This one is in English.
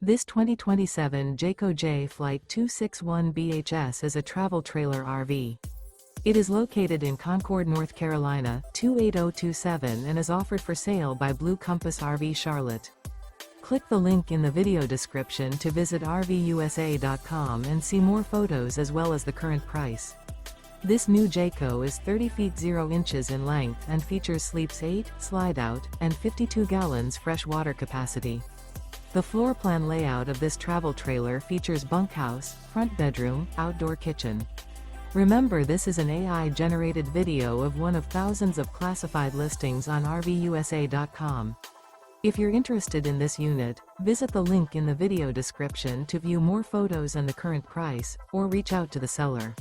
This 2027 Jayco Jay Flight 261 BHS is a travel trailer RV. It is located in Concord, North Carolina, 28027 and is offered for sale by Blue Compass RV Charlotte. Click the link in the video description to visit RVUSA.com and see more photos as well as the current price. This new Jayco is 30 feet 0 inches in length and features sleeps 8, slide-out, and 52 gallons fresh water capacity. The floor plan layout of this travel trailer features bunkhouse, front bedroom, outdoor kitchen. Remember, this is an AI-generated video of one of thousands of classified listings on RVUSA.com. If you're interested in this unit, visit the link in the video description to view more photos and the current price, or reach out to the seller.